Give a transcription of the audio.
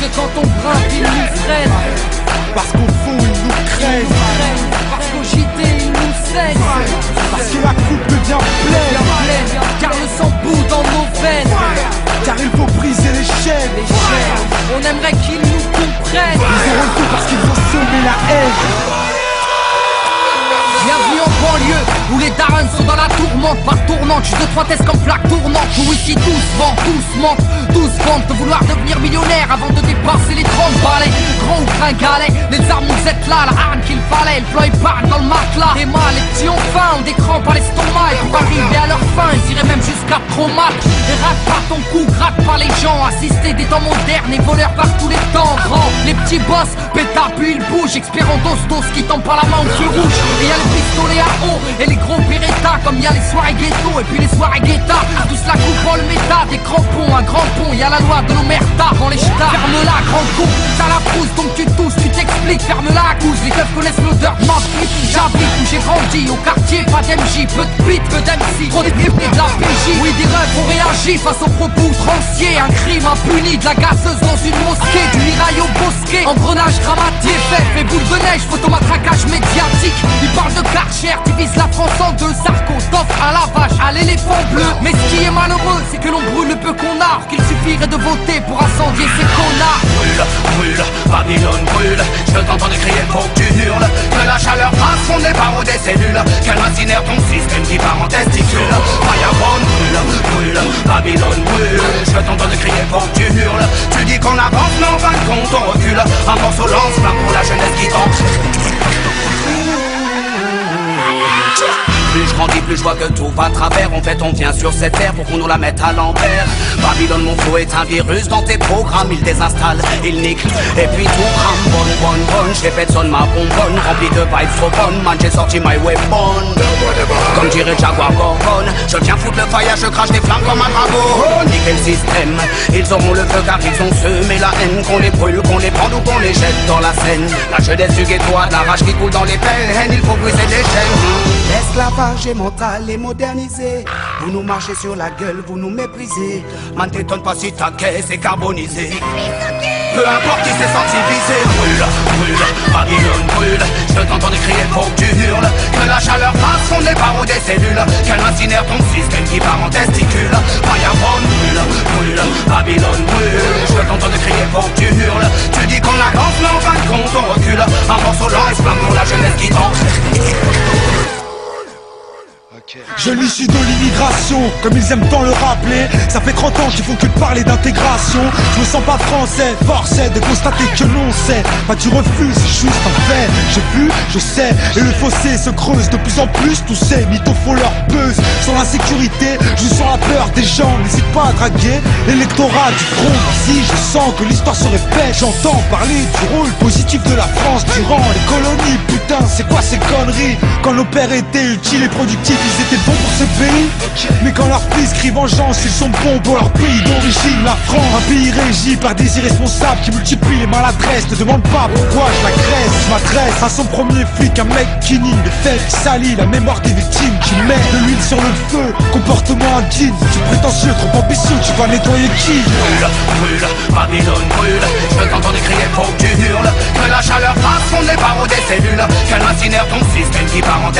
que quand on grimpe ils nous freinent. Parce qu'au fond ils nous craignent. Parce qu'au JT ils nous saignent. Parce que la coupe devient pleine. Car le sang bout dans nos veines. Car il faut briser les chaînes. On aimerait qu'ils nous comprennent. Ils auront tout parce qu'ils ont semé la haine. Bienvenue en banlieue, où les darons sont dans la tourmente. Par tournante, juste 2-3 tests comme flaque tournante. Où ici tous vendent, tous mentent, tous vendent de vouloir devenir millionnaire avant de dépasser les 30 balais. Grand ou gringalet, les armes nous êtes là, la hargne qu'il fallait. Le plan épargne dans le matelas. Et mal, les petits ont faim, ont des crampes à l'estomac. Et pour arriver à leur fin, ils iraient même jusqu'à traumat. Et rate pas ton cou, gratte pas les gens. Assister des temps modernes et voleurs par tous les temps. Grand, les petits boss, pétard puis ils bougent. Expirant dos qui tend pas la main au feu rouge. Et y'a les pistolets à eau et les gros Beretta. Comme y a les soirées ghetto et puis les soirées guetta. Tous la coupe en le méta, des crampons, un grand pont. Y a la loi de l'omerta dans les ch'tas. Ferme-la, grand con, t'as la frousse donc tu tousses, tu t'expliques. Ferme-la à couche, les keufs connaissent l'odeur de ma flip. J'habite où j'ai grandi, au quartier, pas d'MJ. Peu de beat, peu d'MC, trop de la PJ. Oui, des rêves ont réagi face aux propos outranciers. Un crime impuni, de la gazeuse dans une mosquée. Du mirail au bosquet, engrenage grammatique. Fait boule de neige, photomatraquage médiatique. Il parle de Karcher, tu vises la France en deux. Sarko, t'offre à la vache, à l'éléphant bleu. Mais ce qui est malheureux, c'est que l'on brûle le peu qu'on a. Qu'il suffirait de voter pour incendier ces connards. Brûle, brûle, Babylone brûle. Je t'entends crier, faut que tu hurles. Que la chaleur passe son des barreaux des cellules. Qu'elle incinère ton système qui part en testicule. Fireborn brûle, brûle, Babylone brûle. Je t'entends crier, faut que tu hurles. Tu dis qu'on avance, mais en fin de compte on recule. Un morceau lance-flamme pour la jeunesse qui tente. Plus je grandis, plus je vois que tout va à travers. En fait, on vient sur cette terre pour qu'on nous la mette à l'envers. Babylone, mon flow est un virus dans tes programmes. Il désinstalle, il nique, et puis tout crame. Bonne, je répète, sonne ma bonbonne. Rempli de vibes trop bonnes, man, j'ai sorti my weapon. Comme dirait Jaguar Gorgon, je viens foutre le fire, je crache des flammes comme un dragon. Niquer le système, ils auront le feu car ils ont semé la haine. Qu'on les brûle, qu'on les prenne ou qu'on les jette dans la Seine. La jeunesse du ghetto a de la rage qui coule dans les veines. Il faut briser les chaînes. L'esclavage est mental et modernisé. Vous nous marchez sur la gueule, vous nous méprisez. Man, t'étonne pas si ta caisse est carbonisée. Peu importe qui s'est senti visé. Brûle, brûle, Babylone brûle. Je t'entends crier, faut que tu hurles. Que la chaleur passe son des barreaux des cellules. Qu'elle incinère ton système qui part en testicule. Fireborn brûle, brûle, Babylone brûle. Je t'entends crier, faut que tu hurles. Tu dis qu'on avance, mais en fin de compte on recule. Un morceau lance-flamme pour la jeunesse qui tente. Je l'issue de l'immigration, comme ils aiment tant le rappeler. Ça fait 30 ans qu'ils font que de parler d'intégration. Je me sens pas français, force est de constater que l'on sait. Pas du refus, c'est juste un fait. J'ai vu, je sais, et le fossé se creuse de plus en plus. Tous ces mythos font leur buzz sur l'insécurité, joue sur la peur des gens. N'hésite pas à draguer l'électorat du front. Si je sens que l'histoire se répète, j'entends parler du rôle positif de la France durant les colonies. Putain, c'est quoi ces conneries? Quand nos pères étaient utiles et productifs, ils étaient bons pour ce pays. Mais quand leurs fils crient vengeance, ils sont bons pour leur pays d'origine, la France. Un pays régi par des irresponsables qui multiplient les maladresses. Ne demande pas pourquoi je l'agresse. Je m'adresse à son premier flic, un mec qui nie les faits, qui salit la mémoire des victimes, qui met de l'huile sur le feu. Comportement indigne, tu prétentieux, trop ambitieux, tu vas nettoyer qui? Brûle, brûle, Babylone brûle. Je t'entends crier, faut que tu hurles. Que la chaleur passe son des barreaux des cellules. Qu'elle incinère ton système qui part en